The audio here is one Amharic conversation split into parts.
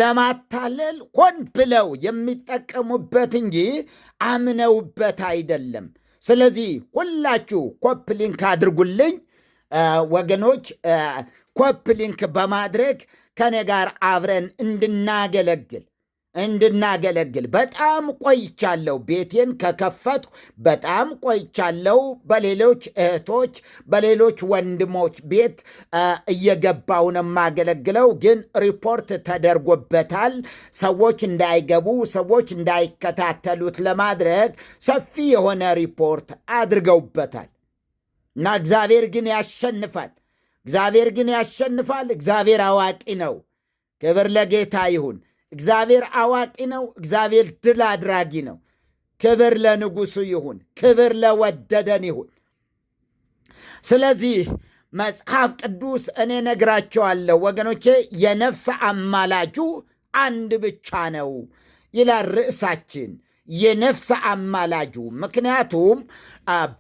ለማታለል ሆን ብለው የሚጠቀሙበት እንጂ አምነውበት አይደለም። ስለዚህ ሁላችሁ ኮፕ ሊንክ አድርጉልኝ ወገኖች። ኮፕ ሊንክ በማድረግ ከኔ ጋር አብረን እንድናገለግል በጣም ቆይቻለሁ። ቤቴን ከከፈትኩ በጣም ቆይቻለሁ። በሌሎች እህቶች በሌሎች ወንድሞች ቤት እየገባው ነው የማገለግለው። ግን ሪፖርት ተደርጎበታል። ሰዎች እንዳይገቡ፣ ሰዎች እንዳይከታተሉት ለማድረግ ሰፊ የሆነ ሪፖርት አድርገውበታል እና እግዚአብሔር ግን ያሸንፋል። እግዚአብሔር አዋቂ ነው። ክብር ለጌታ ይሁን። እግዚአብሔር አዋቂ ነው። እግዚአብሔር ድል አድራጊ ነው። ክብር ለንጉሡ ይሁን። ክብር ለወደደን ይሁን። ስለዚህ መጽሐፍ ቅዱስ እኔ ነግራቸዋለሁ ወገኖቼ፣ የነፍስ አማላጁ አንድ ብቻ ነው ይላል ርዕሳችን፣ የነፍስ አማላጁ። ምክንያቱም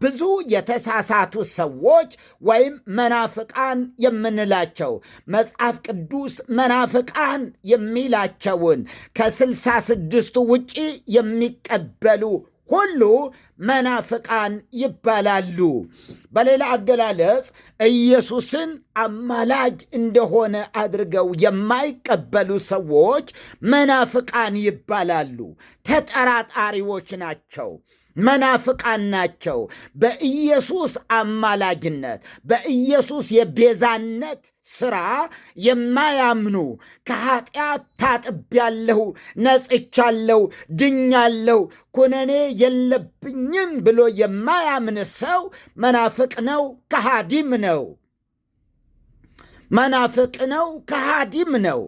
ብዙ የተሳሳቱ ሰዎች ወይም መናፍቃን የምንላቸው መጽሐፍ ቅዱስ መናፍቃን የሚላቸውን ከ66ቱ ውጪ የሚቀበሉ ሁሉ መናፍቃን ይባላሉ። በሌላ አገላለጽ ኢየሱስን አማላጅ እንደሆነ አድርገው የማይቀበሉ ሰዎች መናፍቃን ይባላሉ። ተጠራጣሪዎች ናቸው። መናፍቃን ናቸው። በኢየሱስ አማላጅነት በኢየሱስ የቤዛነት ሥራ የማያምኑ ከኃጢአት ታጥቤያለሁ፣ ነጽቻለሁ፣ ድኛለሁ፣ ኩነኔ የለብኝም ብሎ የማያምን ሰው መናፍቅ ነው፣ ከሃዲም ነው። መናፍቅ ነው፣ ከሃዲም ነው።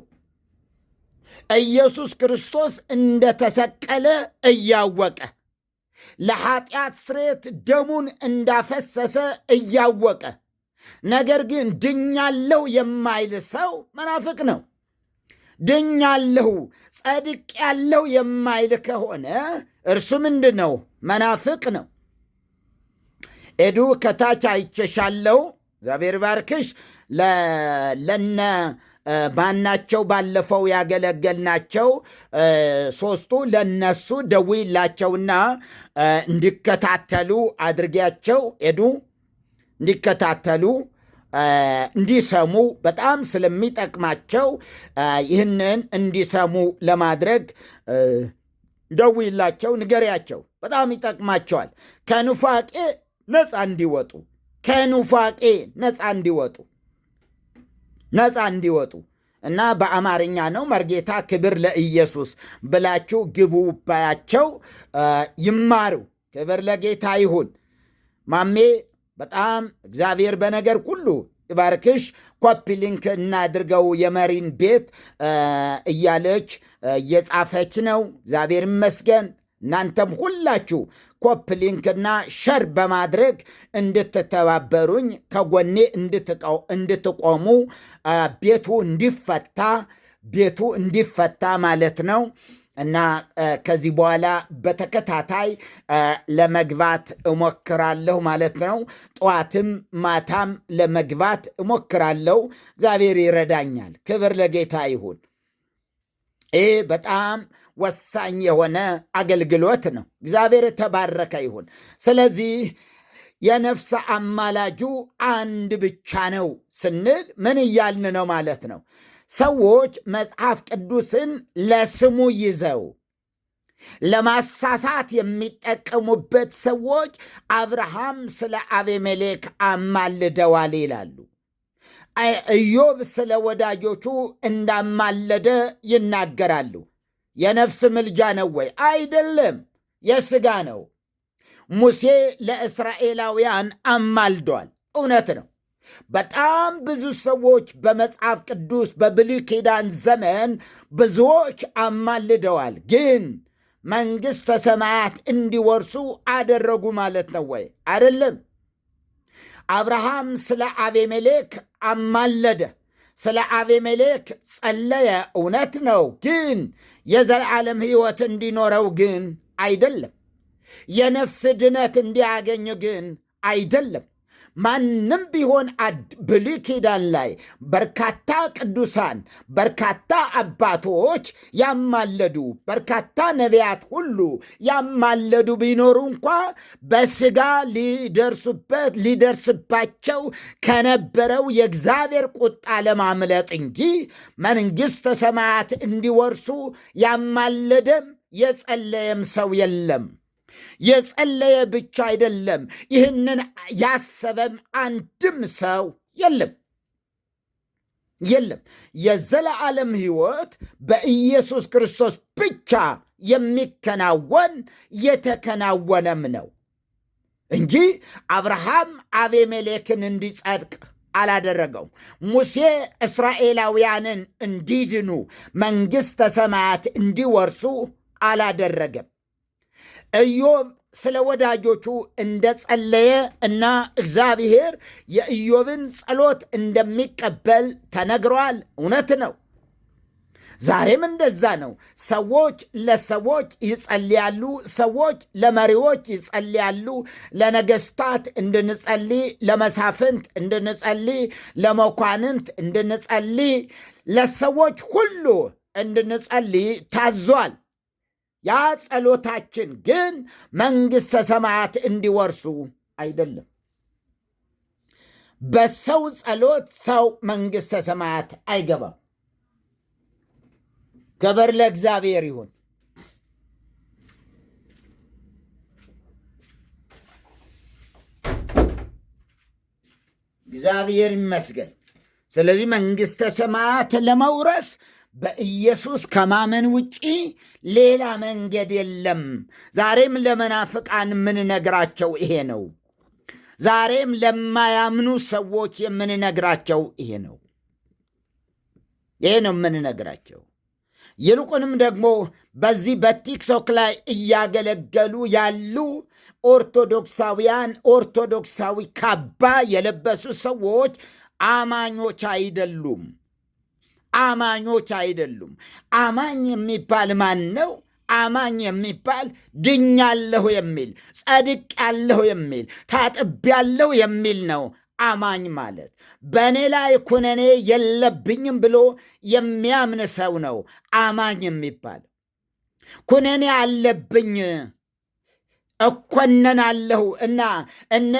ኢየሱስ ክርስቶስ እንደተሰቀለ እያወቀ ለኃጢአት ስርየት ደሙን እንዳፈሰሰ እያወቀ ነገር ግን ድኛለሁ የማይል ሰው መናፍቅ ነው። ድኛለሁ ጸድቄያለሁ የማይል ከሆነ እርሱ ምንድን ነው? መናፍቅ ነው። ኤዱ ከታች አይቼሻለሁ። እግዚአብሔር ባርክሽ። ለነ ማናቸው ባለፈው ያገለገልናቸው ሶስቱ ለነሱ ደውይላቸውና እንዲከታተሉ አድርጊያቸው። ኤዱ እንዲከታተሉ እንዲሰሙ በጣም ስለሚጠቅማቸው ይህንን እንዲሰሙ ለማድረግ ደውይላቸው፣ ንገሪያቸው። በጣም ይጠቅማቸዋል። ከኑፋቄ ነፃ እንዲወጡ ነፃ እንዲወጡ እና በአማርኛ ነው። መርጌታ ክብር ለኢየሱስ ብላችሁ ግቡ ባያቸው ይማሩ። ክብር ለጌታ ይሁን። ማሜ በጣም እግዚአብሔር በነገር ሁሉ ይባርክሽ። ኮፒ ሊንክ እናድርገው የመሪን ቤት እያለች እየጻፈች ነው። እግዚአብሔር ይመስገን። እናንተም ሁላችሁ ኮፕ ሊንክና ሸር በማድረግ እንድትተባበሩኝ ከጎኔ እንድትቆሙ ቤቱ እንዲፈታ ማለት ነው እና ከዚህ በኋላ በተከታታይ ለመግባት እሞክራለሁ ማለት ነው። ጠዋትም ማታም ለመግባት እሞክራለሁ። እግዚአብሔር ይረዳኛል። ክብር ለጌታ ይሁን። ይህ በጣም ወሳኝ የሆነ አገልግሎት ነው። እግዚአብሔር የተባረከ ይሁን። ስለዚህ የነፍስ አማላጁ አንድ ብቻ ነው ስንል ምን እያልን ነው ማለት ነው? ሰዎች መጽሐፍ ቅዱስን ለስሙ ይዘው ለማሳሳት የሚጠቀሙበት ሰዎች አብርሃም ስለ አቤሜሌክ አማልደዋል ይላሉ። ኢዮብ ስለ ወዳጆቹ እንዳማለደ ይናገራሉ። የነፍስ ምልጃ ነው ወይ? አይደለም፣ የሥጋ ነው። ሙሴ ለእስራኤላውያን አማልዷል። እውነት ነው። በጣም ብዙ ሰዎች በመጽሐፍ ቅዱስ በብሉይ ኪዳን ዘመን ብዙዎች አማልደዋል፣ ግን መንግሥተ ሰማያት እንዲወርሱ አደረጉ ማለት ነው ወይ? አይደለም። አብርሃም ስለ አቤሜሌክ አማለደ፣ ስለ አቤሜሌክ ጸለየ። እውነት ነው፣ ግን የዘላለም ሕይወት እንዲኖረው ግን አይደለም። የነፍስ ድነት እንዲያገኝ ግን አይደለም። ማንም ቢሆን ብሉይ ኪዳን ላይ በርካታ ቅዱሳን፣ በርካታ አባቶች ያማለዱ፣ በርካታ ነቢያት ሁሉ ያማለዱ ቢኖሩ እንኳ በስጋ ሊደርስባቸው ከነበረው የእግዚአብሔር ቁጣ ለማምለጥ እንጂ መንግሥተ ሰማያት እንዲወርሱ ያማለደም የጸለየም ሰው የለም። የጸለየ ብቻ አይደለም፣ ይህንን ያሰበም አንድም ሰው የለም። የዘለዓለም ሕይወት በኢየሱስ ክርስቶስ ብቻ የሚከናወን የተከናወነም ነው እንጂ አብርሃም አቤሜሌክን እንዲጸድቅ አላደረገው። ሙሴ እስራኤላውያንን እንዲድኑ መንግሥተ ሰማያት እንዲወርሱ አላደረገም። ኢዮብ ስለ ወዳጆቹ እንደጸለየ እና እግዚአብሔር የኢዮብን ጸሎት እንደሚቀበል ተነግሯል። እውነት ነው። ዛሬም እንደዛ ነው። ሰዎች ለሰዎች ይጸልያሉ። ሰዎች ለመሪዎች ይጸልያሉ። ለነገስታት እንድንጸልይ፣ ለመሳፍንት እንድንጸልይ፣ ለመኳንንት እንድንጸልይ፣ ለሰዎች ሁሉ እንድንጸልይ ታዟል። ያ ጸሎታችን ግን መንግሥተ ሰማያት እንዲወርሱ አይደለም። በሰው ጸሎት ሰው መንግሥተ ሰማያት አይገባም። ክብር ለእግዚአብሔር ይሁን። እግዚአብሔር ይመስገን። ስለዚህ መንግሥተ ሰማያት ለመውረስ በኢየሱስ ከማመን ውጪ ሌላ መንገድ የለም። ዛሬም ለመናፍቃን የምንነግራቸው ይሄ ነው። ዛሬም ለማያምኑ ሰዎች የምንነግራቸው ይሄ ነው የምንነግራቸው። ይልቁንም ደግሞ በዚህ በቲክቶክ ላይ እያገለገሉ ያሉ ኦርቶዶክሳዊ ካባ የለበሱ ሰዎች አማኞች አይደሉም። አማኝ የሚባል ማን ነው? አማኝ የሚባል ድኛለሁ የሚል፣ ጸድቄአለሁ የሚል፣ ታጥቤአለሁ የሚል ነው። አማኝ ማለት በእኔ ላይ ኩነኔ የለብኝም ብሎ የሚያምን ሰው ነው አማኝ የሚባል። ኩነኔ አለብኝ እኮነናለሁ እና እነ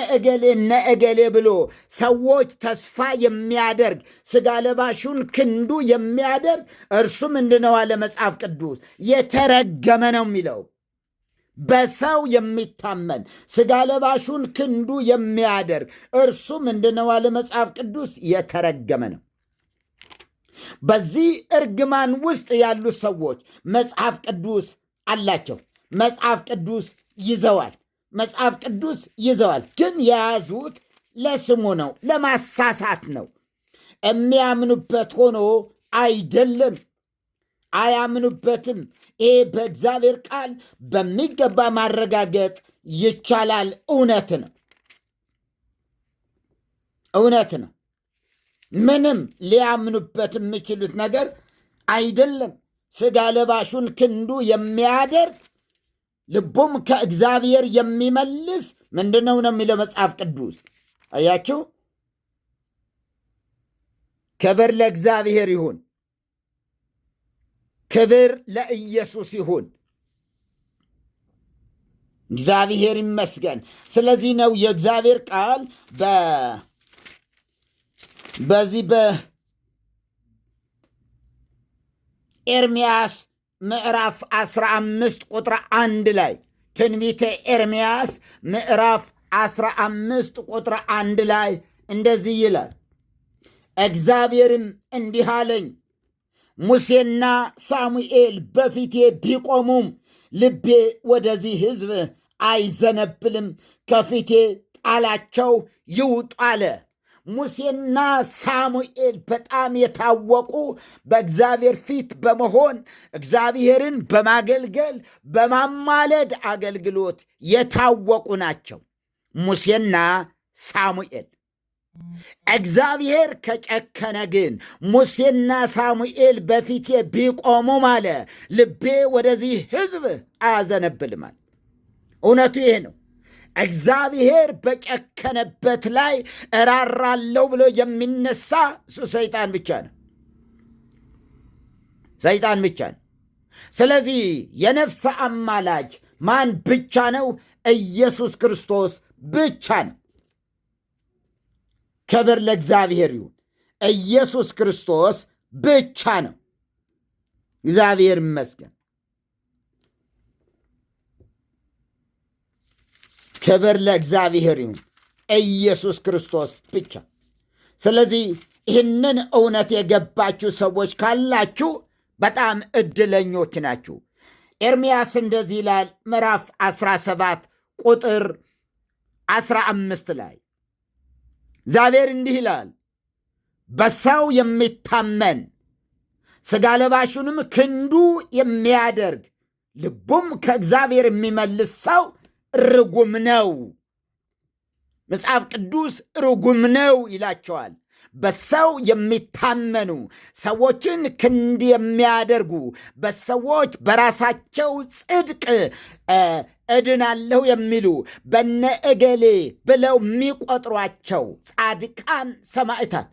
እገሌ ብሎ ሰዎች ተስፋ የሚያደርግ ሥጋ ለባሹን ክንዱ የሚያደርግ እርሱ ምንድነው አለ መጽሐፍ ቅዱስ? የተረገመ ነው የሚለው። በሰው የሚታመን ሥጋ ለባሹን ክንዱ የሚያደርግ እርሱ ምንድነው አለ መጽሐፍ ቅዱስ? የተረገመ ነው። በዚህ እርግማን ውስጥ ያሉ ሰዎች መጽሐፍ ቅዱስ አላቸው። መጽሐፍ ቅዱስ ይዘዋል። ግን የያዙት ለስሙ ነው፣ ለማሳሳት ነው። የሚያምኑበት ሆኖ አይደለም፣ አያምኑበትም። ይሄ በእግዚአብሔር ቃል በሚገባ ማረጋገጥ ይቻላል። እውነት ነው። ምንም ሊያምኑበት የሚችሉት ነገር አይደለም። ሥጋ ለባሹን ክንዱ የሚያደርግ ልቡም ከእግዚአብሔር የሚመልስ ምንድነው ነው የሚለው መጽሐፍ ቅዱስ። አያችሁ፣ ክብር ለእግዚአብሔር ይሁን፣ ክብር ለኢየሱስ ይሁን። እግዚአብሔር ይመስገን። ስለዚህ ነው የእግዚአብሔር ቃል በዚህ በኤርምያስ ምዕራፍ 15 ቁጥር 1 ላይ ትንቢተ ኤርምያስ ምዕራፍ 15 ቁጥር 1 ላይ እንደዚህ ይላል፣ እግዚአብሔርም እንዲህ አለኝ፣ ሙሴና ሳሙኤል በፊቴ ቢቆሙም ልቤ ወደዚህ ሕዝብ አይዘነብልም፣ ከፊቴ ጣላቸው ይውጡ አለ። ሙሴና ሳሙኤል በጣም የታወቁ በእግዚአብሔር ፊት በመሆን እግዚአብሔርን በማገልገል በማማለድ አገልግሎት የታወቁ ናቸው። ሙሴና ሳሙኤል። እግዚአብሔር ከጨከነ ግን ሙሴና ሳሙኤል በፊቴ ቢቆሙም አለ ልቤ ወደዚህ ሕዝብ አያዘነብልም አለ። እውነቱ ይሄ ነው። እግዚአብሔር በጨከነበት ላይ እራራለሁ ብሎ የሚነሳ እሱ ሰይጣን ብቻ ነው። ሰይጣን ብቻ ነው። ስለዚህ የነፍስ አማላጅ ማን ብቻ ነው? ኢየሱስ ክርስቶስ ብቻ ነው። ክብር ለእግዚአብሔር ይሁን። ኢየሱስ ክርስቶስ ብቻ ነው። እግዚአብሔር ይመስገን። ክብር ለእግዚአብሔር ይሁን። ኢየሱስ ክርስቶስ ብቻ። ስለዚህ ይህንን እውነት የገባችሁ ሰዎች ካላችሁ በጣም እድለኞች ናችሁ። ኤርምያስ እንደዚህ ይላል፣ ምዕራፍ 17 ቁጥር 15 ላይ እግዚአብሔር እንዲህ ይላል፣ በሰው የሚታመን ሥጋ ለባሹንም ክንዱ የሚያደርግ ልቡም ከእግዚአብሔር የሚመልስ ሰው ርጉም ነው። መጽሐፍ ቅዱስ ርጉም ነው ይላቸዋል። በሰው የሚታመኑ ሰዎችን ክንድ የሚያደርጉ በሰዎች በራሳቸው ጽድቅ እድናለሁ የሚሉ በነ እገሌ ብለው የሚቆጥሯቸው ጻድቃን ሰማዕታት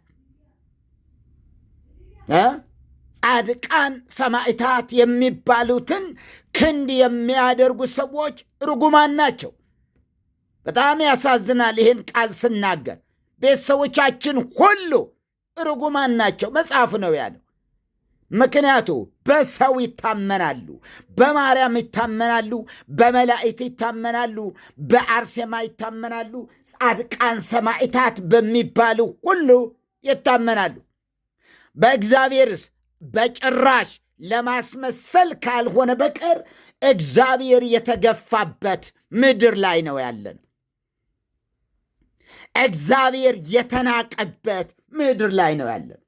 ጻድቃን ሰማዕታት የሚባሉትን ክንድ የሚያደርጉ ሰዎች ርጉማን ናቸው። በጣም ያሳዝናል ይህን ቃል ስናገር። ቤተሰቦቻችን ሁሉ ርጉማን ናቸው መጽሐፍ ነው ያለው። ምክንያቱ በሰው ይታመናሉ፣ በማርያም ይታመናሉ፣ በመላእክት ይታመናሉ፣ በአርሴማ ይታመናሉ፣ ጻድቃን ሰማዕታት በሚባሉ ሁሉ ይታመናሉ። በእግዚአብሔርስ በጭራሽ ለማስመሰል ካልሆነ በቀር እግዚአብሔር የተገፋበት ምድር ላይ ነው ያለን። እግዚአብሔር የተናቀበት ምድር ላይ ነው ያለን።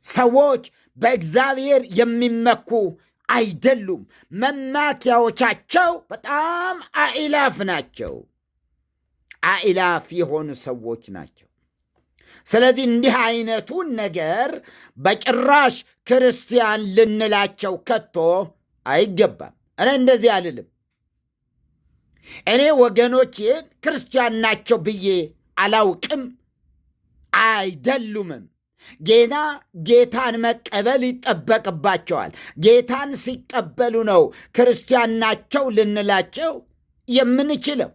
ሰዎች በእግዚአብሔር የሚመኩ አይደሉም። መማኪያዎቻቸው በጣም አእላፍ ናቸው። አእላፍ የሆኑ ሰዎች ናቸው። ስለዚህ እንዲህ አይነቱን ነገር በጭራሽ ክርስቲያን ልንላቸው ከቶ አይገባም። እኔ እንደዚህ አልልም። እኔ ወገኖቼን ክርስቲያን ናቸው ብዬ አላውቅም፣ አይደሉምም። ገና ጌታን መቀበል ይጠበቅባቸዋል። ጌታን ሲቀበሉ ነው ክርስቲያን ናቸው ልንላቸው የምንችለው።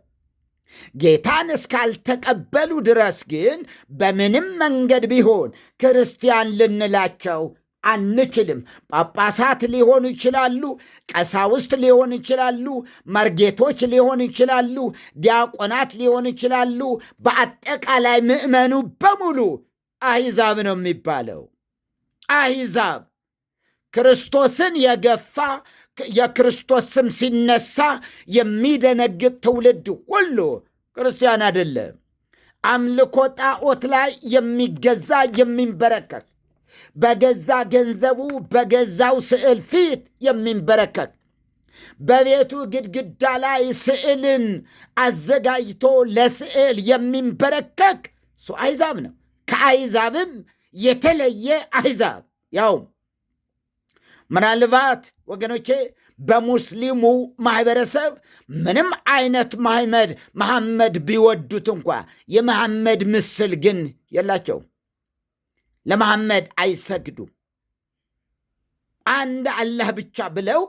ጌታን እስካልተቀበሉ ድረስ ግን በምንም መንገድ ቢሆን ክርስቲያን ልንላቸው አንችልም። ጳጳሳት ሊሆኑ ይችላሉ፣ ቀሳውስት ሊሆኑ ይችላሉ፣ መርጌቶች ሊሆኑ ይችላሉ፣ ዲያቆናት ሊሆኑ ይችላሉ። በአጠቃላይ ምዕመኑ በሙሉ አሕዛብ ነው የሚባለው። አሕዛብ ክርስቶስን የገፋ የክርስቶስ ስም ሲነሳ የሚደነግጥ ትውልድ ሁሉ ክርስቲያን አይደለም። አምልኮ ጣዖት ላይ የሚገዛ የሚንበረከክ፣ በገዛ ገንዘቡ በገዛው ስዕል ፊት የሚንበረከክ፣ በቤቱ ግድግዳ ላይ ስዕልን አዘጋጅቶ ለስዕል የሚንበረከክ እሱ አሕዛብ ነው። ከአሕዛብም የተለየ አሕዛብ ያውም ምናልባት ወገኖቼ በሙስሊሙ ማህበረሰብ ምንም አይነት መሐመድ ቢወዱት እንኳ የመሐመድ ምስል ግን የላቸውም። ለመሐመድ አይሰግዱም። አንድ አላህ ብቻ ብለው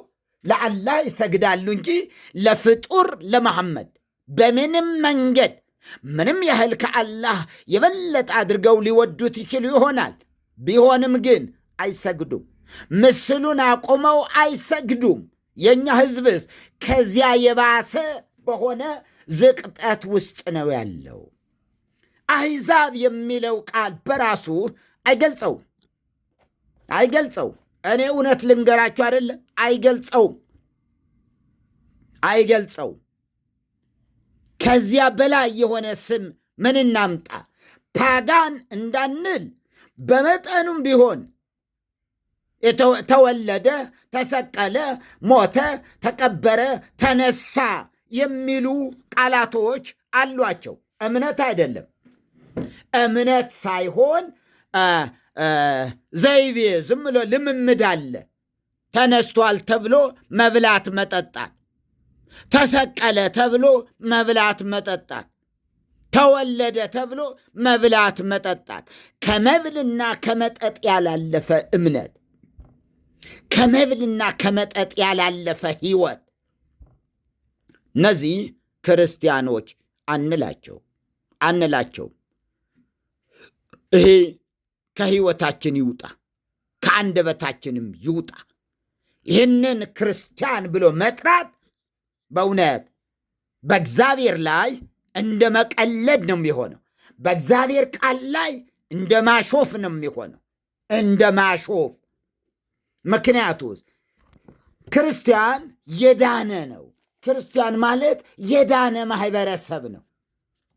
ለአላህ ይሰግዳሉ እንጂ ለፍጡር ለመሐመድ በምንም መንገድ ምንም ያህል ከአላህ የበለጠ አድርገው ሊወዱት ይችሉ ይሆናል። ቢሆንም ግን አይሰግዱም። ምስሉን አቁመው አይሰግዱም። የእኛ ሕዝብስ ከዚያ የባሰ በሆነ ዝቅጠት ውስጥ ነው ያለው። አሕዛብ የሚለው ቃል በራሱ አይገልጸው። እኔ እውነት ልንገራችሁ አይደለ? አይገልጸው። ከዚያ በላይ የሆነ ስም ምን እናምጣ? ፓጋን እንዳንል በመጠኑም ቢሆን ተወለደ፣ ተሰቀለ፣ ሞተ፣ ተቀበረ፣ ተነሳ የሚሉ ቃላቶች አሏቸው። እምነት አይደለም። እምነት ሳይሆን ዘይቤ ዝም ብሎ ልምምድ አለ። ተነስቷል ተብሎ መብላት መጠጣት፣ ተሰቀለ ተብሎ መብላት መጠጣት፣ ተወለደ ተብሎ መብላት መጠጣት፣ ከመብልና ከመጠጥ ያላለፈ እምነት፣ ከመብልና ከመጠጥ ያላለፈ ሕይወት እነዚህ ክርስቲያኖች አንላቸው። ይሄ ከሕይወታችን ይውጣ፣ ከአንደበታችንም ይውጣ። ይህንን ክርስቲያን ብሎ መጥራት በእውነት በእግዚአብሔር ላይ እንደ መቀለድ ነው የሚሆነው። በእግዚአብሔር ቃል ላይ እንደ ማሾፍ ነው የሚሆነው፣ እንደ ማሾፍ። ምክንያቱስ ክርስቲያን የዳነ ነው። ክርስቲያን ማለት የዳነ ማህበረሰብ ነው።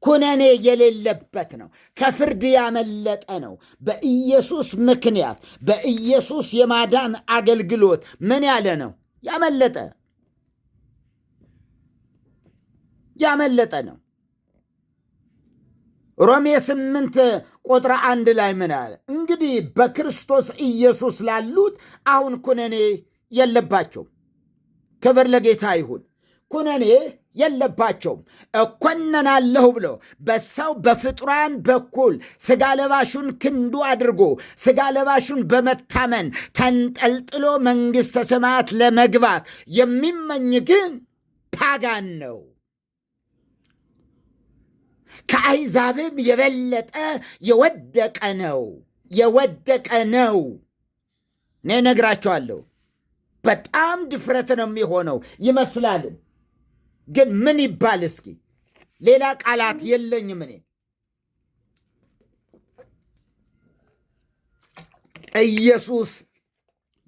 ኩነኔ የሌለበት ነው። ከፍርድ ያመለጠ ነው። በኢየሱስ ምክንያት በኢየሱስ የማዳን አገልግሎት ምን ያለ ነው? ያመለጠ ነው። ሮሜ 8:1 ላይ ምን አለ? እንግዲህ በክርስቶስ ኢየሱስ ላሉት አሁን ኩነኔ የለባቸውም። ክብር ለጌታ ይሁን። ኩነኔ የለባቸውም። እኮነናለሁ ብሎ በሰው በፍጡራን በኩል ሥጋ ለባሹን ክንዱ አድርጎ ሥጋ ለባሹን በመታመን ተንጠልጥሎ መንግሥተ ሰማያት ለመግባት የሚመኝ ግን ፓጋን ነው። ከአሕዛብም የበለጠ የወደቀ ነው። እኔ እነግራቸዋለሁ። በጣም ድፍረት ነው የሚሆነው ይመስላልን? ግን ምን ይባል እስኪ? ሌላ ቃላት የለኝም እኔ። ኢየሱስ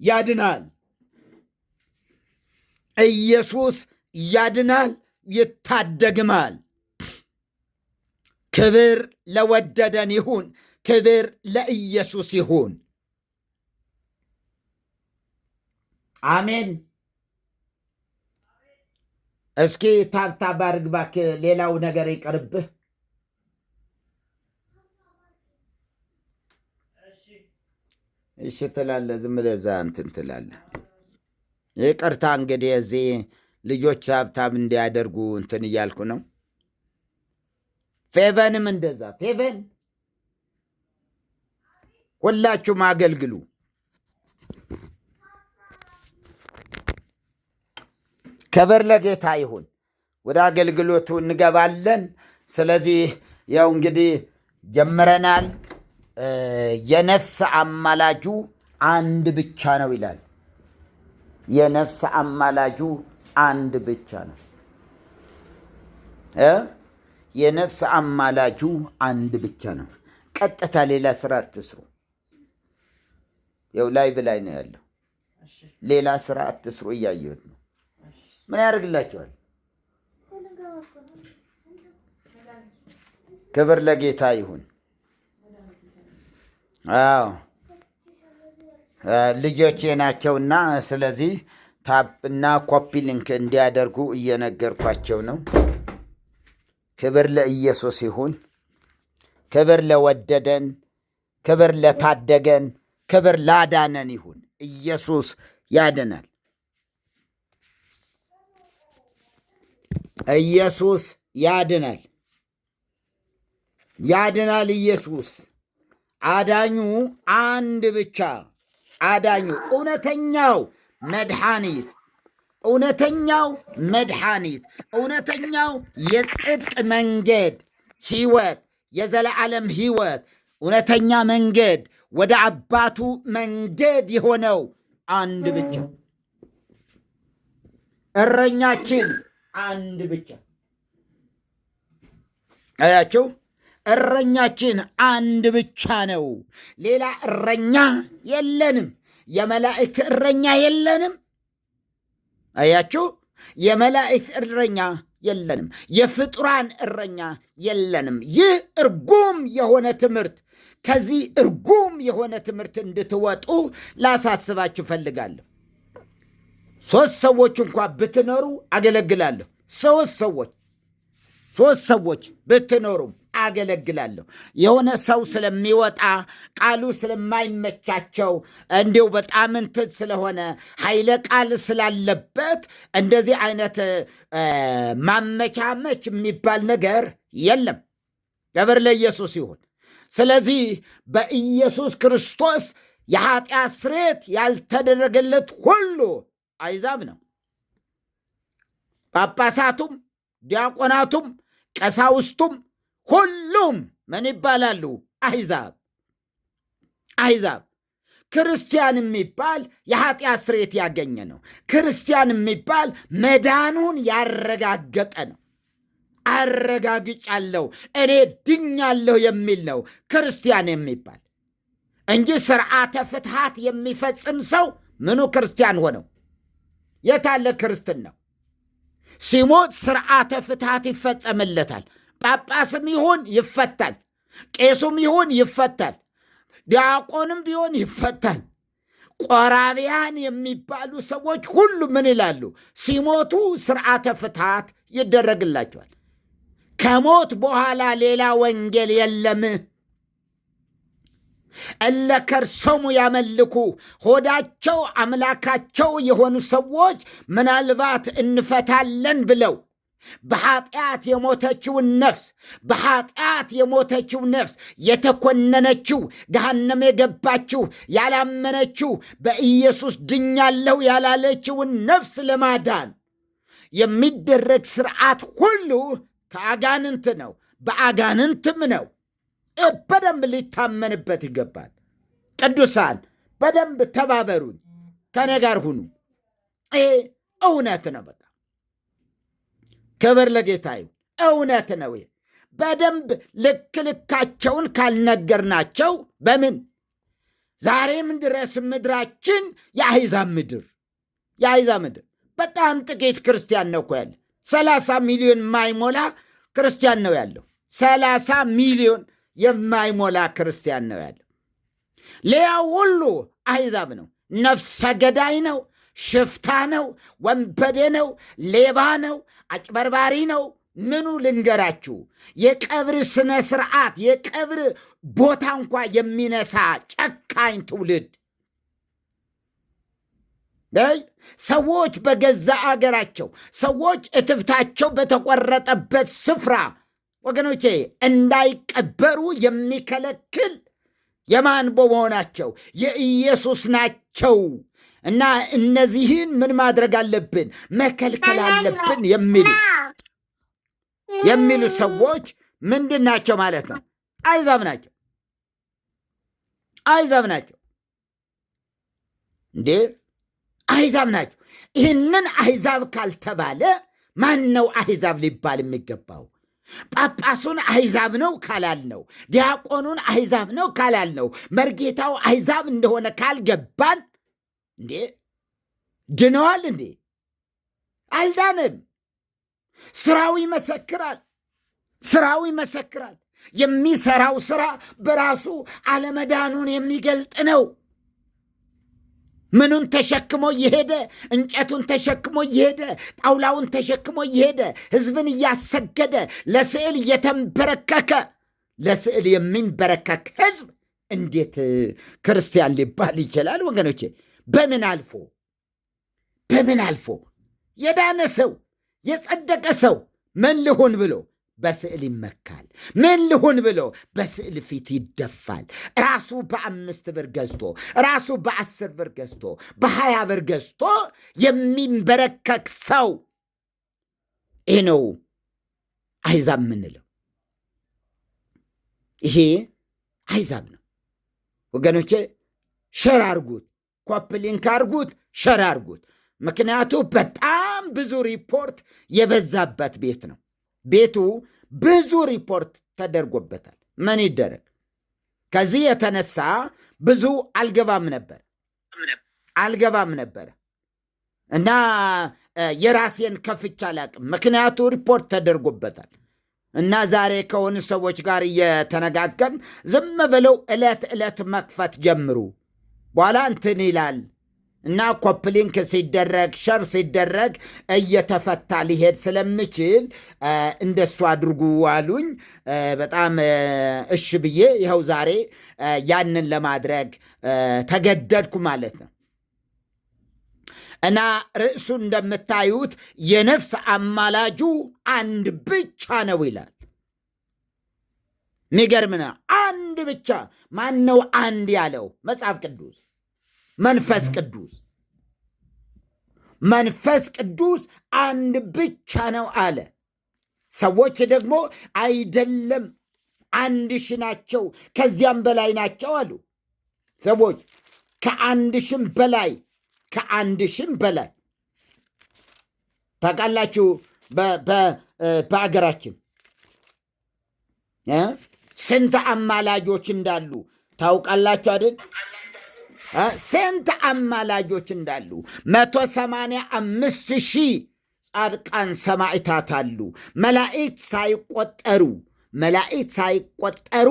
ያድናል። ኢየሱስ ያድናል፣ ይታደግማል። ክብር ለወደደን ይሁን። ክብር ለኢየሱስ ይሁን። አሜን። እስኪ ታብታብ አድርግ እባክህ፣ ሌላው ነገር ይቀርብህ። እሺ ትላለህ፣ ዝም ብለህ እዛ እንትን ትላለህ። ይቅርታ እንግዲህ እዚህ ልጆች ታብታብ እንዲያደርጉ እንትን እያልኩ ነው። ፌቨንም እንደዛ። ፌቨን ሁላችሁም አገልግሉ። ክብር ለጌታ ይሁን። ወደ አገልግሎቱ እንገባለን። ስለዚህ ያው እንግዲህ ጀምረናል። የነፍስ አማላጁ አንድ ብቻ ነው ይላል። የነፍስ አማላጁ አንድ ብቻ ነው። የነፍስ አማላጁ አንድ ብቻ ነው። ቀጥታ ሌላ ስራ አትስሩ። ያው ላይቭ ላይ ነው ያለው። ሌላ ስራ አትስሩ። እያየሁት ነው። ምን ያደርግላቸዋል? ክብር ለጌታ ይሁን። አዎ ልጆቼ ናቸውና ስለዚህ ታፕና ኮፒ ሊንክ እንዲያደርጉ እየነገርኳቸው ነው። ክብር ለኢየሱስ ይሁን። ክብር ለወደደን፣ ክብር ለታደገን፣ ክብር ላዳነን ይሁን። ኢየሱስ ያድናል። ኢየሱስ ያድናል። ያድናል። ኢየሱስ አዳኙ አንድ ብቻ። አዳኙ እውነተኛው መድኃኒት፣ እውነተኛው መድኃኒት፣ እውነተኛው የጽድቅ መንገድ ሕይወት፣ የዘላለም ሕይወት፣ እውነተኛ መንገድ ወደ አባቱ መንገድ የሆነው አንድ ብቻ። እረኛችን አንድ ብቻ። አያችሁ፣ እረኛችን አንድ ብቻ ነው። ሌላ እረኛ የለንም። የመላእክት እረኛ የለንም። አያችሁ፣ የመላእክት እረኛ የለንም። የፍጡራን እረኛ የለንም። ይህ እርጉም የሆነ ትምህርት፣ ከዚህ እርጉም የሆነ ትምህርት እንድትወጡ ላሳስባችሁ እፈልጋለሁ። 3 ሰዎች እንኳ ብትኖሩ አገለግላለሁ። 3 ሰዎች ብትኖሩም አገለግላለሁ። የሆነ ሰው ስለሚወጣ ቃሉ ስለማይመቻቸው እንዲሁ በጣም እንትን ስለሆነ ኃይለ ቃል ስላለበት እንደዚህ አይነት ማመቻመች የሚባል ነገር የለም። ክብር ለኢየሱስ ይሁን። ስለዚህ በኢየሱስ ክርስቶስ የኃጢአት ስርየት ያልተደረገለት ሁሉ አሕዛብ ነው። ጳጳሳቱም፣ ዲያቆናቱም፣ ቀሳውስቱም ሁሉም ምን ይባላሉ? አሕዛብ። ክርስቲያን የሚባል የኃጢአት ስርየት ያገኘ ነው። ክርስቲያን የሚባል መዳኑን ያረጋገጠ ነው። አረጋግጫለሁ፣ እኔ ድኛለሁ የሚል ነው ክርስቲያን የሚባል እንጂ ስርዓተ ፍትሐት የሚፈጽም ሰው ምኑ ክርስቲያን ሆነው? የታለ ክርስትናው? ሲሞት ስርዓተ ፍትሐት ይፈጸምለታል። ጳጳስም ይሁን ይፈታል፣ ቄሱም ይሁን ይፈታል፣ ዲያቆንም ቢሆን ይፈታል። ቆራቢያን የሚባሉ ሰዎች ሁሉ ምን ይላሉ? ሲሞቱ ስርዓተ ፍትሐት ይደረግላቸዋል። ከሞት በኋላ ሌላ ወንጌል የለም። እለ ከርሰሙ ያመልኩ ሆዳቸው አምላካቸው የሆኑ ሰዎች ምናልባት እንፈታለን ብለው በኃጢአት የሞተችው ነፍስ የተኮነነችው ገሃነም የገባችው ያላመነችው በኢየሱስ ድኛለሁ ያላለችውን ነፍስ ለማዳን የሚደረግ ስርዓት ሁሉ ከአጋንንት ነው፣ በአጋንንትም ነው። በደንብ ሊታመንበት ይገባል። ቅዱሳን በደንብ ተባበሩኝ፣ ከኔ ጋር ሁኑ። ይሄ እውነት ነው። በቃ ክብር ለጌታ ይሁን። እውነት ነው። ይሄ በደንብ ልካቸውን ካልነገርናቸው በምን ዛሬም ድረስ ምድራችን የአሕዛብ ምድር በጣም ጥቂት ክርስቲያን ነው እኮ ያለ። 30 ሚሊዮን የማይሞላ ክርስቲያን ነው ያለው። 30 ሚሊዮን የማይሞላ ክርስቲያን ነው ያለው። ሌላው ሁሉ አሕዛብ ነው። ነፍሰ ገዳይ ነው፣ ሽፍታ ነው፣ ወንበዴ ነው፣ ሌባ ነው፣ አጭበርባሪ ነው። ምኑ ልንገራችሁ? የቀብር ስነ ስርዓት የቀብር ቦታ እንኳ የሚነሳ ጨካኝ ትውልድ። ሰዎች በገዛ አገራቸው ሰዎች እትብታቸው በተቆረጠበት ስፍራ ወገኖቼ እንዳይቀበሩ የሚከለክል የማን በመሆናቸው? የኢየሱስ ናቸው። እና እነዚህን ምን ማድረግ አለብን? መከልከል አለብን የሚሉ ሰዎች ምንድን ናቸው ማለት ነው? አሕዛብ ናቸው እንዴ? አሕዛብ ናቸው። ይህንን አሕዛብ ካልተባለ ማን ነው አሕዛብ ሊባል የሚገባው? ጳጳሱን አሕዛብ ነው ካላልነው፣ ዲያቆኑን አሕዛብ ነው ካላልነው፣ መርጌታው አሕዛብ እንደሆነ ካልገባን እንዴ ድነዋል እንዴ? አልዳንም። ስራው ይመሰክራል። የሚሰራው ስራ በራሱ አለመዳኑን የሚገልጥ ነው። ምኑን ተሸክሞ እየሄደ እንጨቱን ተሸክሞ እየሄደ ጣውላውን ተሸክሞ እየሄደ ሕዝብን እያሰገደ ለስዕል እየተንበረከከ ለስዕል የሚንበረከክ ሕዝብ እንዴት ክርስቲያን ሊባል ይችላል? ወገኖቼ በምን አልፎ የዳነ ሰው የጸደቀ ሰው ምን ልሁን ብሎ በስዕል ይመካል። ምን ልሁን ብሎ በስዕል ፊት ይደፋል። ራሱ በ5 ብር ገዝቶ ራሱ በ10 ብር ገዝቶ በ20 ብር ገዝቶ የሚንበረከክ ሰው ይሄ ነው አሕዛብ የምንለው። ይሄ አሕዛብ ነው ወገኖቼ። ሸር አርጉት፣ ኮፕሊንክ አርጉት፣ ሸር አርጉት። ምክንያቱ በጣም ብዙ ሪፖርት የበዛበት ቤት ነው። ቤቱ ብዙ ሪፖርት ተደርጎበታል። ምን ይደረግ? ከዚህ የተነሳ ብዙ አልገባም ነበር እና የራሴን ከፍቼ አላቅም። ምክንያቱ ሪፖርት ተደርጎበታል። እና ዛሬ ከሆኑ ሰዎች ጋር እየተነጋገርን ዝም ብለው ዕለት መክፈት ጀምሩ። በኋላ እንትን ይላል እና ኮፕሊንክ ሲደረግ ሸር ሲደረግ እየተፈታ ሊሄድ ስለምችል እንደሱ አድርጉ አሉኝ። በጣም እሺ ብዬ ይኸው ዛሬ ያንን ለማድረግ ተገደድኩ ማለት ነው። እና ርዕሱ እንደምታዩት የነፍስ አማላጁ አንድ ብቻ ነው ይላል። ሚገርም ነው። አንድ ብቻ። ማን ነው አንድ ያለው? መጽሐፍ ቅዱስ መንፈስ ቅዱስ። መንፈስ ቅዱስ አንድ ብቻ ነው አለ። ሰዎች ደግሞ አይደለም 1000 ናቸው ከዚያም በላይ ናቸው አሉ። ሰዎች ከ1000 በላይ ታውቃላችሁ። በአገራችን ስንት አማላጆች እንዳሉ ታውቃላችሁ አይደል? ስንት አማላጆች እንዳሉ 185,000 ጻድቃን ሰማዕታት አሉ። መላእክት ሳይቆጠሩ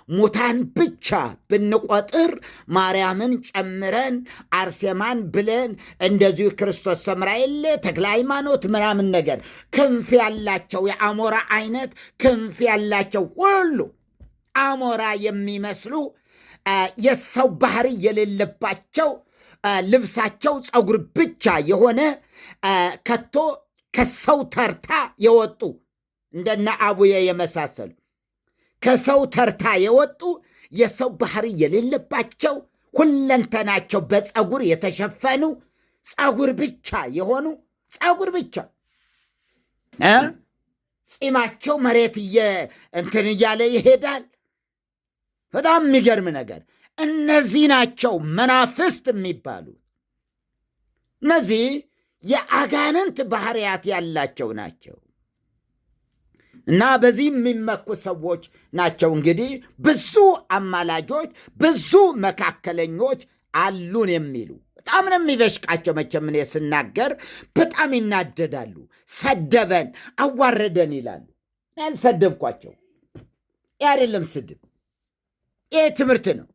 ሙታን ብቻ ብንቆጥር ማርያምን ጨምረን አርሴማን ብለን እንደዚሁ ክርስቶስ ሰምራ የለ ተክለ ሃይማኖት ምናምን ነገር ክንፍ ያላቸው የአሞራ አይነት ክንፍ ያላቸው ሁሉ አሞራ የሚመስሉ የሰው ባህሪ የሌለባቸው ልብሳቸው ፀጉር ብቻ የሆነ ከቶ ከሰው ተርታ የወጡ እንደነ አቡየ የመሳሰሉ ከሰው ተርታ የወጡ የሰው ባህሪ የሌለባቸው ሁለንተናቸው በፀጉር የተሸፈኑ ፀጉር ብቻ የሆኑ ፀጉር ብቻ ፂማቸው መሬት እንትን እያለ ይሄዳል። በጣም የሚገርም ነገር። እነዚህ ናቸው መናፍስት የሚባሉ። እነዚህ የአጋንንት ባህሪያት ያላቸው ናቸው እና በዚህ የሚመኩ ሰዎች ናቸው። እንግዲህ ብዙ አማላጆች፣ ብዙ መካከለኞች አሉን የሚሉ በጣም ነው የሚበሽቃቸው። መቼም እኔ ስናገር በጣም ይናደዳሉ። ሰደበን፣ አዋረደን ይላሉ። ያልሰደብኳቸው ይህ አይደለም ስድብ። ይሄ ትምህርት ነው።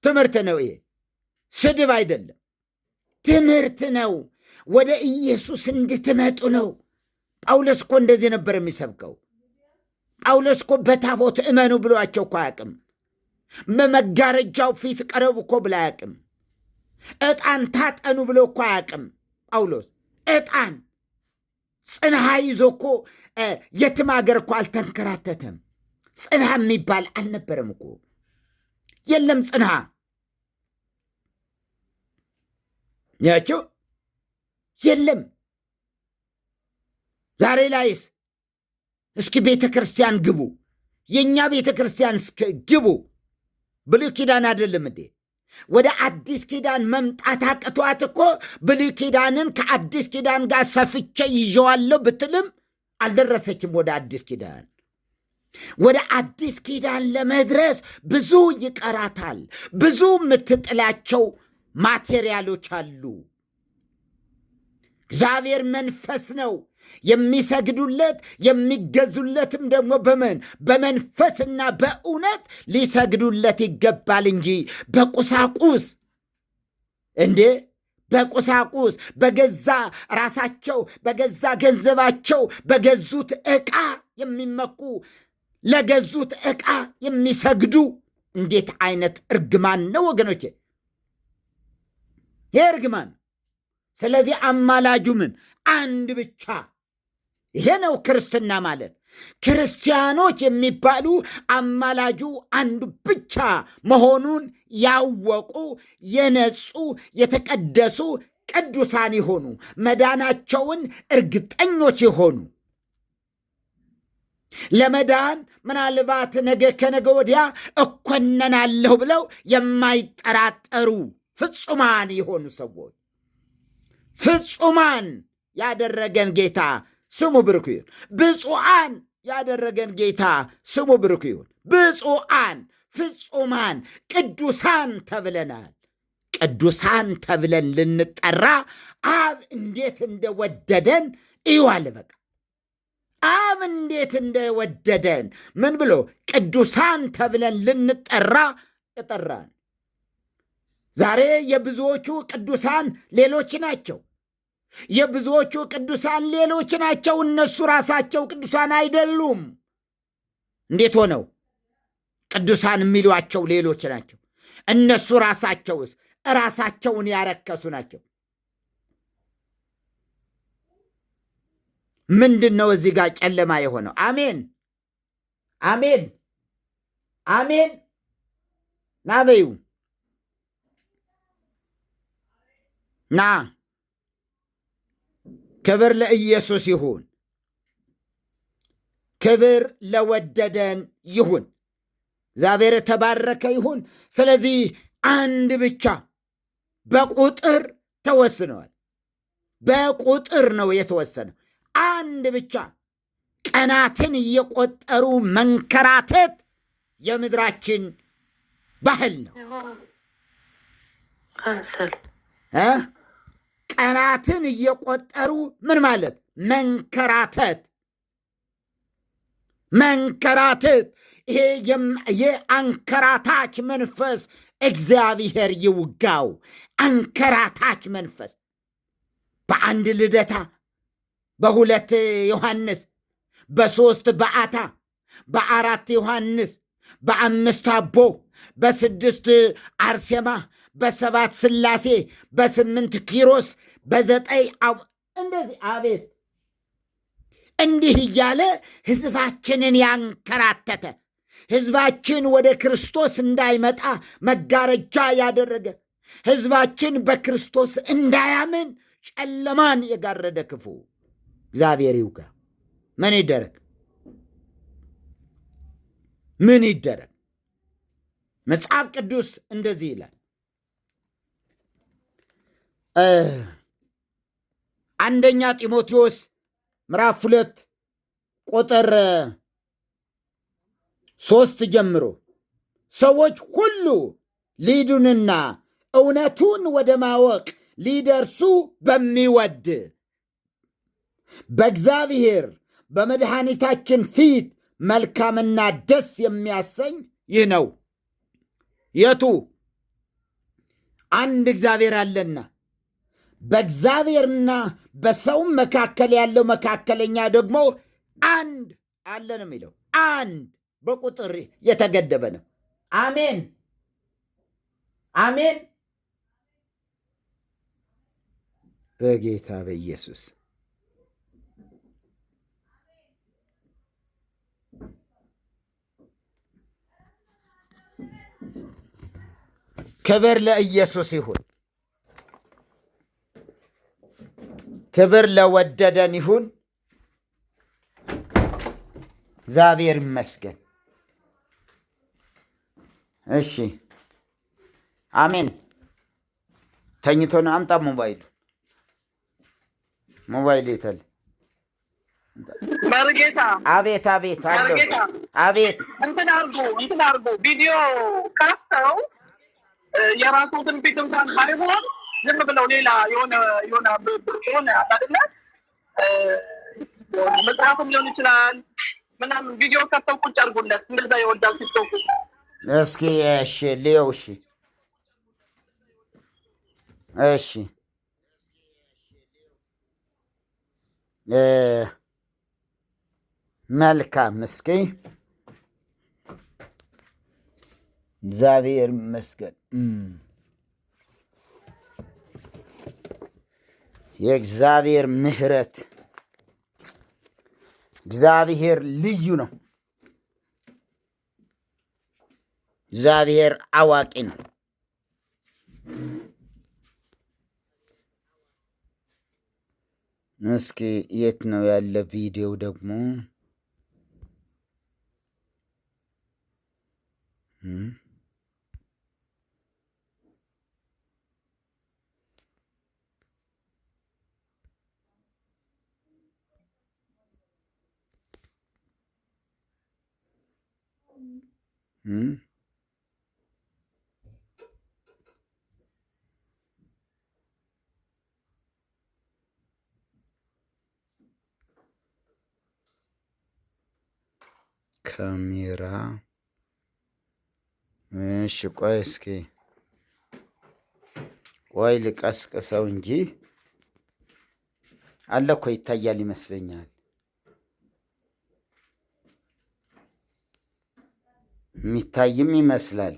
ትምህርት ነው። ይሄ ስድብ አይደለም፣ ትምህርት ነው። ወደ ኢየሱስ እንድትመጡ ነው። ጳውሎስ እኮ እንደዚህ ነበር የሚሰብከው። ጳውሎስ እኮ በታቦት እመኑ ብሏቸው እኮ አያውቅም። በመጋረጃው ፊት ቀረቡ እኮ ብሎ አያውቅም። ዕጣን ታጠኑ ብሎ እኮ አያውቅም ጳውሎስ። ዕጣን ጽንሃ ይዞ እኮ የትም አገር እኮ አልተንከራተተም። ጽንሃ የሚባል አልነበረም እኮ። የለም ጽንሃ ያቸው የለም። ዛሬ ላይስ እስኪ ቤተ ክርስቲያን ግቡ፣ የእኛ ቤተ ክርስቲያን ግቡ። ብሉይ ኪዳን አይደለም እንዴ? ወደ አዲስ ኪዳን መምጣት አቅቷት እኮ ብሉይ ኪዳንን ከአዲስ ኪዳን ጋር ሰፍቼ ይዤዋለሁ ብትልም አልደረሰችም ወደ አዲስ ኪዳን። ወደ አዲስ ኪዳን ለመድረስ ብዙ ይቀራታል። ብዙ የምትጥላቸው ማቴሪያሎች አሉ። እግዚአብሔር መንፈስ ነው። የሚሰግዱለት የሚገዙለትም ደግሞ በመንፈስና በእውነት ሊሰግዱለት ይገባል እንጂ በቁሳቁስ እንዴ፣ በቁሳቁስ በገዛ ራሳቸው በገዛ ገንዘባቸው በገዙት ዕቃ የሚመኩ ለገዙት ዕቃ የሚሰግዱ እንዴት አይነት እርግማን ነው ወገኖቼ! ይህ እርግማን። ስለዚህ አማላጁ ምን? አንድ ብቻ። ይሄ ነው ክርስትና ማለት። ክርስቲያኖች የሚባሉ አማላጁ አንዱ ብቻ መሆኑን ያወቁ የነጹ የተቀደሱ ቅዱሳን የሆኑ መዳናቸውን እርግጠኞች የሆኑ ለመዳን ምናልባት ነገ ከነገ ወዲያ እኮነናለሁ ብለው የማይጠራጠሩ ፍጹማን የሆኑ ሰዎች። ፍጹማን ያደረገን ጌታ ስሙ ብሩክ ይሁን። ብፁዓን ያደረገን ጌታ ስሙ ብሩክ ይሁን። ብፁዓን፣ ፍጹማን፣ ቅዱሳን ተብለናል። ቅዱሳን ተብለን ልንጠራ አብ እንዴት እንደወደደን እዩዋለ። በቃ አብ እንዴት እንደወደደን ምን ብሎ ቅዱሳን ተብለን ልንጠራ የጠራን። ዛሬ የብዙዎቹ ቅዱሳን ሌሎች ናቸው። የብዙዎቹ ቅዱሳን ሌሎች ናቸው። እነሱ ራሳቸው ቅዱሳን አይደሉም። እንዴት ሆነው ቅዱሳን የሚሏቸው ሌሎች ናቸው? እነሱ ራሳቸውስ ራሳቸውን ያረከሱ ናቸው። ምንድን ነው እዚህ ጋር ጨለማ የሆነው? አሜን አሜን አሜን። ናበዩ ና ክብር ለኢየሱስ ይሁን። ክብር ለወደደን ይሁን። እግዚአብሔር የተባረከ ይሁን። ስለዚህ አንድ ብቻ በቁጥር ተወስነዋል። በቁጥር ነው የተወሰነው። አንድ ብቻ ቀናትን እየቆጠሩ መንከራተት የምድራችን ባህል ነው። ቀናትን እየቆጠሩ ምን ማለት መንከራተት። መንከራተት ይሄ የአንከራታች መንፈስ እግዚአብሔር ይውጋው። አንከራታች መንፈስ በአንድ ልደታ፣ በሁለት ዮሐንስ፣ በሦስት በዓታ፣ በአራት ዮሐንስ፣ በአምስት አቦ፣ በስድስት አርሴማ፣ በሰባት ሥላሴ፣ በስምንት ኪሮስ፣ በዘጠኝ እንደዚህ አቤት እንዲህ እያለ ሕዝባችንን ያንከራተተ ሕዝባችን ወደ ክርስቶስ እንዳይመጣ መጋረጃ ያደረገ ሕዝባችን በክርስቶስ እንዳያምን ጨለማን የጋረደ ክፉ እግዚአብሔር ይውጋ። ምን ይደረግ? ምን ይደረግ? መጽሐፍ ቅዱስ እንደዚህ ይላል። አንደኛ ጢሞቴዎስ ምዕራፍ 2 ቁጥር 3 ጀምሮ ሰዎች ሁሉ ሊዱንና እውነቱን ወደ ማወቅ ሊደርሱ በሚወድ በእግዚአብሔር በመድኃኒታችን ፊት መልካምና ደስ የሚያሰኝ ይህ ነው። የቱ? አንድ እግዚአብሔር አለና በእግዚአብሔርና በሰውም መካከል ያለው መካከለኛ ደግሞ አንድ አለ ነው የሚለው። አንድ በቁጥር የተገደበ ነው። አሜን አሜን። በጌታ በኢየሱስ ክብር ለኢየሱስ ይሁን። ክብር ለወደደን ይሁን። እግዚአብሔር ይመስገን። እሺ አሜን። ተኝቶ ነው። አምጣ ሞባይል ይተል። መርጌታ አቤት አቤት አቤት። እንትን አርጎ ቪዲዮ ካስተው የራሱትን ፊት እንኳን ባይሆን ዝም ብለው ሌላ የሆነ አይደለ መጽሐፍም ሊሆን ይችላል ምናምን ቪዲዮ ከተው ቁጭ አድርጎለት እንደዛ ይወዳል ቲክቶክ። እስኪ እሺ ሊዮ እሺ መልካም። እስኪ እግዚአብሔር ይመስገን። የእግዚአብሔር ምሕረት እግዚአብሔር ልዩ ነው። እግዚአብሔር አዋቂ ነው። እስኪ የት ነው ያለ ቪዲዮ ደግሞ? ካሜራ እሺ፣ ቆይ እስኪ ወይ ልቀስቅሰው እንጂ አለ እኮ ይታያል ይመስለኛል። የሚታይም ይመስላል።